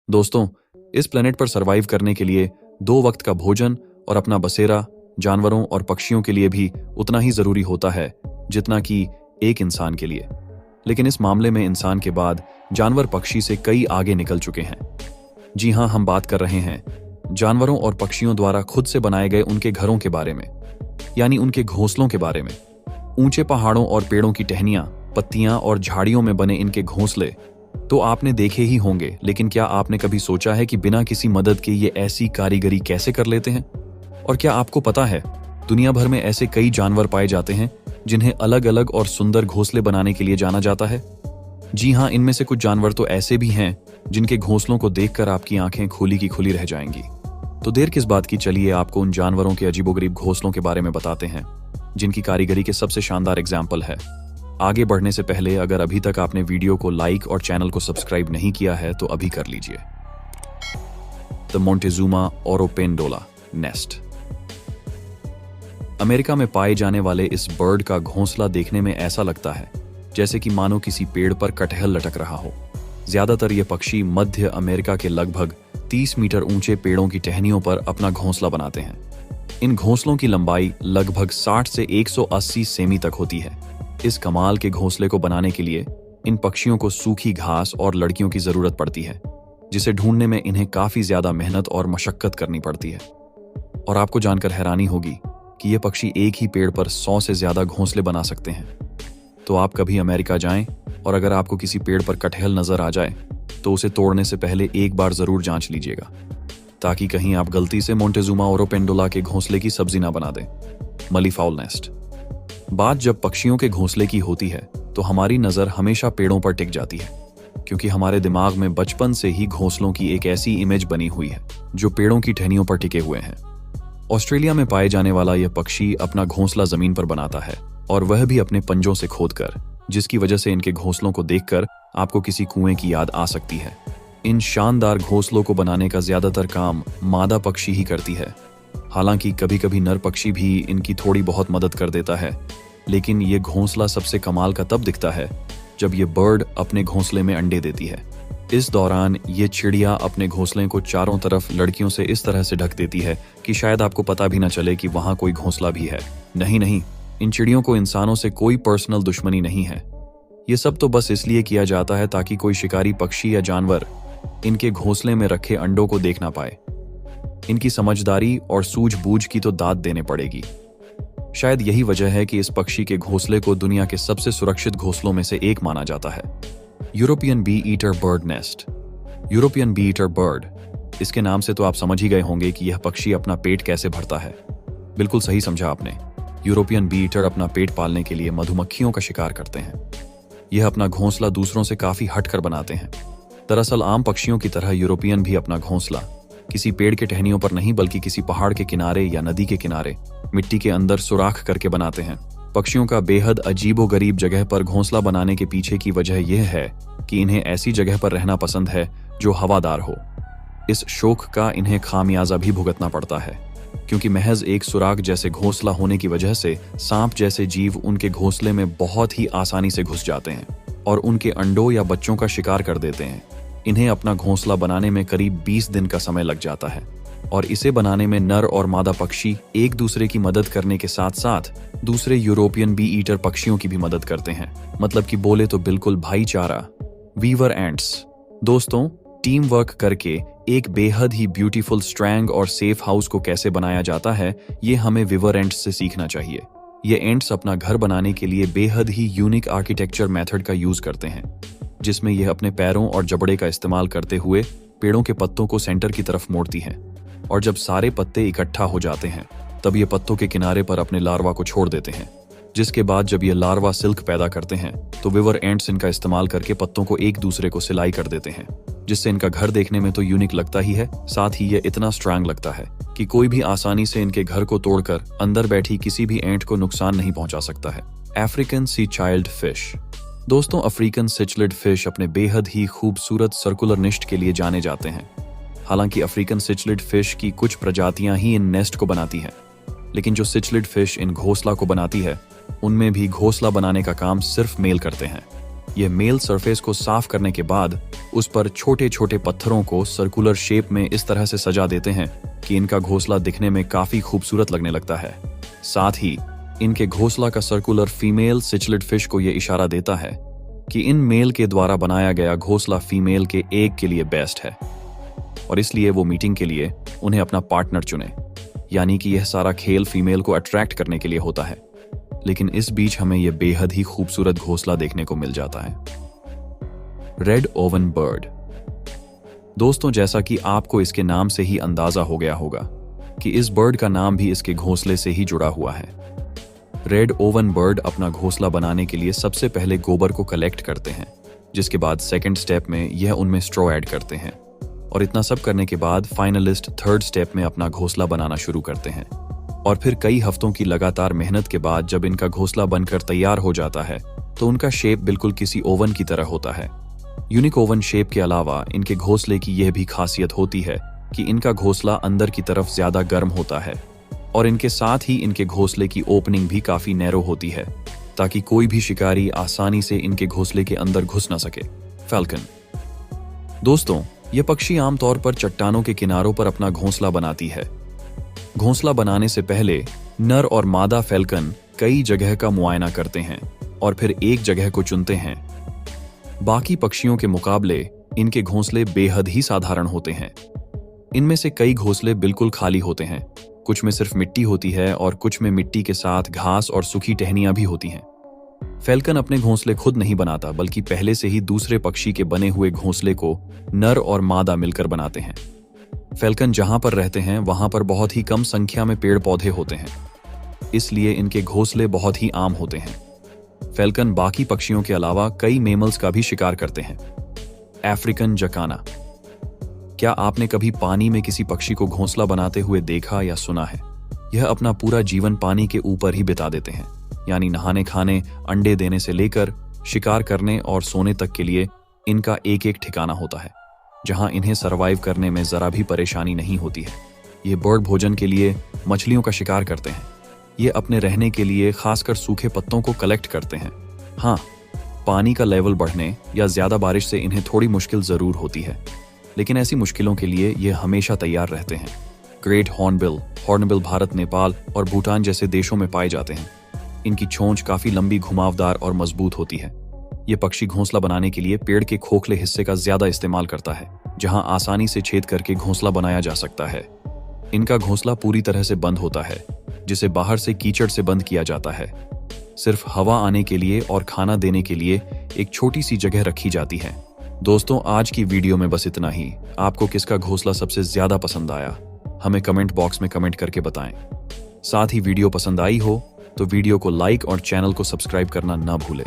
दोस्तों, इस प्लेनेट पर सरवाइव करने के लिए 2 वक्त का भोजन और अपना बसेरा जानवरों और पक्षियों के लिए भी उतना ही जरूरी होता है जितना कि एक इंसान के लिए। लेकिन इस मामले में इंसान के बाद जानवर पक्षी से कई आगे निकल चुके हैं। जी हाँ, हम बात कर रहे हैं जानवरों और पक्षियों द्वारा खुद से बनाए गए उनके घरों के बारे में, यानी उनके घोंसलों के बारे में। ऊंचे पहाड़ों और पेड़ों की टहनियां, पत्तियां और झाड़ियों में बने इनके घोंसले तो आपने देखे ही होंगे, लेकिन क्या आपने कभी सोचा है कि बिना किसी मदद के ये ऐसी कारीगरी कैसे कर लेते हैं? और क्या आपको पता है, दुनिया भर में ऐसे कई जानवर पाए जाते हैं जिन्हें अलग अलग और सुंदर घोंसले बनाने के लिए जाना जाता है। जी हाँ, इनमें से कुछ जानवर तो ऐसे भी हैं जिनके घोंसलों को देखकर आपकी आंखें खुली की खुली रह जाएंगी। तो देर किस बात की, चलिए आपको उन जानवरों के अजीबोगरीब घोंसलों के बारे में बताते हैं जिनकी कारीगरी के सबसे शानदार एग्जाम्पल है। आगे बढ़ने से पहले अगर अभी तक आपने वीडियो को लाइक और चैनल को सब्सक्राइब नहीं किया है तो अभी कर लीजिए। The Montezuma oropendola nest. America में पाए जाने वाले इस बर्ड का घोंसला देखने में ऐसा लगता है जैसे कि मानो किसी पेड़ पर कटहल लटक रहा हो। ज्यादातर ये पक्षी मध्य अमेरिका के लगभग 30 मीटर ऊंचे पेड़ों की टहनियों पर अपना घोंसला बनाते हैं। इन घोंसलों की लंबाई लगभग 60 से 180 सेमी तक होती है। इस कमाल के घोंसले को बनाने के लिए इन पक्षियों को सूखी घास और लड़कियों की जरूरत पड़ती है, जिसे ढूंढने में इन्हें काफी ज्यादा मेहनत और मशक्कत करनी पड़ती है। और आपको जानकर हैरानी होगी कि ये पक्षी एक ही पेड़ पर 100 से ज्यादा घोंसले बना सकते हैं। तो आप कभी अमेरिका जाएं और अगर आपको किसी पेड़ पर कटहल नजर आ जाए तो उसे तोड़ने से पहले एक बार जरूर जांच लीजिएगा, ताकि कहीं आप गलती से मोंटेजुमा ओरोपेंडोला के घोंसले की सब्जी ना बना दें। मली फाउल नेस्ट। बात जब पक्षियों के घोंसले की होती है तो हमारी नजर हमेशा पेड़ों पर टिक जाती है, क्योंकि हमारे दिमाग में बचपन से ही घोंसलों की एक ऐसी इमेज बनी हुई है जो पेड़ों की टहनियों पर टिके हुए हैं। ऑस्ट्रेलिया में पाए जाने वाला यह पक्षी अपना घोंसला जमीन पर बनाता है, और वह भी अपने पंजों से खोदकर, जिसकी वजह से इनके घोंसलों को देखकर आपको किसी कुएं की याद आ सकती है। इन शानदार घोंसलों को बनाने का ज्यादातर काम मादा पक्षी ही करती है। हालांकि कभी कभी नर पक्षी भी इनकी थोड़ी बहुत मदद कर देता है, लेकिन ये घोंसला सबसे कमाल का तब दिखता है जब ये बर्ड अपने घोंसले में अंडे देती है। इस दौरान ये चिड़िया अपने घोंसले को चारों तरफ लड़कियों से इस तरह से ढक देती है कि शायद आपको पता भी न चले कि वहां कोई घोंसला भी है। नहीं, इन चिड़ियों को इंसानों से कोई पर्सनल दुश्मनी नहीं है। ये सब तो बस इसलिए किया जाता है ताकि कोई शिकारी पक्षी या जानवर इनके घोंसले में रखे अंडों को देख ना पाए। इनकी समझदारी और सूझबूझ की तो दाद देने पड़ेगी। शायद यही वजह है कि इस पक्षी के घोंसले को दुनिया के सबसे सुरक्षित घोंसलों में से एक माना जाता है। European bee eater bird nest. European bee eater bird, इसके नाम से तो आप समझ ही गए होंगे कि यह पक्षी अपना पेट कैसे भरता है। बिल्कुल सही समझा आपने। यूरोपियन बी ईटर अपना पेट पालने के लिए मधुमक्खियों का शिकार करते हैं। यह अपना घोंसला दूसरों से काफी हटकर बनाते हैं। दरअसल आम पक्षियों की तरह यूरोपियन भी अपना घोंसला किसी पेड़ के टहनियों पर नहीं, बल्कि किसी पहाड़ के किनारे या नदी के किनारे मिट्टी के अंदर सुराख करके बनाते हैं। पक्षियों का बेहद अजीबोगरीब जगह पर घोंसला बनाने के पीछे की वजह यह है कि इन्हें ऐसी जगह पर रहना पसंद है जो हवादार हो। इस शौक का इन्हें खामियाजा भी भुगतना पड़ता है, क्योंकि महज एक सुराख जैसे घोंसला होने की वजह से सांप जैसे जीव उनके घोंसले में बहुत ही आसानी से घुस जाते हैं और उनके अंडों या बच्चों का शिकार कर देते हैं। इन्हें अपना घोंसला बनाने में करीब 20 दिन का समय लग जाता है, और इसे बनाने में नर और मादा पक्षी एक दूसरे की मदद करने के साथ साथ दूसरे यूरोपियन बी ईटर पक्षियों की भी मदद करते हैं। मतलब कि बोले तो बिल्कुल भाईचारा। Weaver ants. दोस्तों, टीम वर्क करके एक बेहद ही ब्यूटीफुल स्ट्रैंग और सेफ हाउस को कैसे बनाया जाता है, ये हमें वीवर एंट्स से सीखना चाहिए। ये एंट्स अपना घर बनाने के लिए बेहद ही यूनिक आर्किटेक्चर मेथड का यूज करते हैं, जिसमें यह अपने पैरों और जबड़े का इस्तेमाल करते हुए पेड़ों के पत्तों को सेंटर की तरफ मोड़ती हैं, और जब सारे पत्ते इकट्ठा हो जाते हैं तब ये पत्तों के किनारे पर अपने लार्वा को छोड़ देते हैं, जिसके बाद जब ये लार्वा सिल्क पैदा करते हैं तो विवर एंट्स इनका इस्तेमाल करके पत्तों को एक दूसरे को सिलाई कर देते हैं, जिससे इनका घर देखने में तो यूनिक लगता ही है, साथ ही ये इतना स्ट्रांग लगता है कि कोई भी आसानी से इनके घर को तोड़कर अंदर बैठी किसी भी एंट को नुकसान नहीं पहुंचा सकता है। African cichlid fish. दोस्तों, अफ्रीकन सिचलिड फिश अपने बेहद ही खूबसूरत सर्कुलर निस्ट के लिए जाने जाते हैं। हालांकि अफ्रीकन सिचलिड फिश की कुछ प्रजातियां ही इन नेस्ट को बनाती हैं, लेकिन जो सिचलिड फिश इन घोंसला को बनाती है उनमें भी घोंसला बनाने का काम सिर्फ मेल करते हैं। यह मेल सरफेस को साफ करने के बाद उस पर छोटे छोटे पत्थरों को सर्कुलर शेप में इस तरह से सजा देते हैं कि इनका घोंसला दिखने में काफी खूबसूरत लगने लगता है। साथ ही इनके घोंसला का सर्कुलर फीमेल सिचलिड फिश को यह इशारा देता है कि इन मेल के द्वारा बनाया गया घोंसला फीमेल के एग के लिए बेस्ट है और इसलिए वो मीटिंग के लिए उन्हें अपना पार्टनर चुने। यानी कि यह सारा खेल फीमेल को अट्रैक्ट करने के लिए होता है। लेकिन इस बीच हमें यह बेहद ही खूबसूरत घोंसला देखने को मिल जाता है। Red oven bird. दोस्तों, जैसा कि आपको इसके नाम से ही अंदाजा हो गया होगा कि इस बर्ड का नाम भी इसके घोंसले से ही जुड़ा हुआ है। रेड ओवन बर्ड अपना घोंसला बनाने के लिए सबसे पहले गोबर को कलेक्ट करते हैं, जिसके बाद सेकंड स्टेप में यह उनमें स्ट्रॉ ऐड करते हैं और इतना सब करने के बाद फाइनलिस्ट थर्ड स्टेप में अपना घोंसला बनाना शुरू करते हैं। और फिर कई हफ्तों की लगातार मेहनत के बाद जब इनका घोंसला बनकर तैयार हो जाता है तो उनका शेप बिल्कुल किसी ओवन की तरह होता है। यूनिक ओवन शेप के अलावा इनके घोंसले की यह भी खासियत होती है कि इनका घोंसला अंदर की तरफ ज्यादा गर्म होता है और इनके साथ ही इनके घोंसले की ओपनिंग भी काफी नैरो होती है ताकि कोई भी शिकारी आसानी से इनके घोंसले के अंदर घुस न सके। फैल्कन। दोस्तों, यह पक्षी आमतौर पर चट्टानों के किनारों पर अपना घोंसला बनाती है। घोंसला बनाने से पहले नर और मादा फैल्कन कई जगह का मुआयना करते हैं और फिर एक जगह को चुनते हैं। बाकी पक्षियों के मुकाबले इनके घोंसले बेहद ही साधारण होते हैं। इनमें से कई घोंसले बिल्कुल खाली होते हैं, कुछ में सिर्फ मिट्टी होती है और कुछ में मिट्टी के साथ घास और सूखी टहनियां भी होती हैं। फैल्कन अपने घोंसले खुद नहीं बनाता, बल्कि पहले से ही दूसरे पक्षी के बने हुए घोंसले को नर और मादा मिलकर बनाते हैं। फैल्कन जहां पर रहते हैं वहां पर बहुत ही कम संख्या में पेड़ पौधे होते हैं, इसलिए इनके घोंसले बहुत ही आम होते हैं। फैल्कन बाकी पक्षियों के अलावा कई मेमल्स का भी शिकार करते हैं। अफ्रीकन जकाना। क्या आपने कभी पानी में किसी पक्षी को घोंसला बनाते हुए देखा या सुना है? यह अपना पूरा जीवन पानी के ऊपर ही बिता देते हैं, यानी नहाने, खाने, अंडे देने से लेकर शिकार करने और सोने तक के लिए इनका एक एक ठिकाना होता है, जहां इन्हें सरवाइव करने में जरा भी परेशानी नहीं होती है। ये बर्ड भोजन के लिए मछलियों का शिकार करते हैं। ये अपने रहने के लिए खासकर सूखे पत्तों को कलेक्ट करते हैं। हाँ, पानी का लेवल बढ़ने या ज्यादा बारिश से इन्हें थोड़ी मुश्किल जरूर होती है, लेकिन ऐसी मुश्किलों के लिए ये हमेशा तैयार रहते हैं। ग्रेट हॉर्नबिल भारत, नेपाल और भूटान जैसे देशों में पाए जाते हैं। इनकी चोंच काफी लंबी, घुमावदार और मजबूत होती है। ये पक्षी घोंसला बनाने के लिए पेड़ के खोखले हिस्से का ज्यादा इस्तेमाल करता है, जहां आसानी से छेद करके घोंसला बनाया जा सकता है। इनका घोंसला पूरी तरह से बंद होता है, जिसे बाहर से कीचड़ से बंद किया जाता है। सिर्फ हवा आने के लिए और खाना देने के लिए एक छोटी सी जगह रखी जाती है। दोस्तों, आज की वीडियो में बस इतना ही। आपको किसका घोंसला सबसे ज्यादा पसंद आया, हमें कमेंट बॉक्स में कमेंट करके बताएं। साथ ही वीडियो पसंद आई हो तो वीडियो को लाइक और चैनल को सब्सक्राइब करना ना भूलें।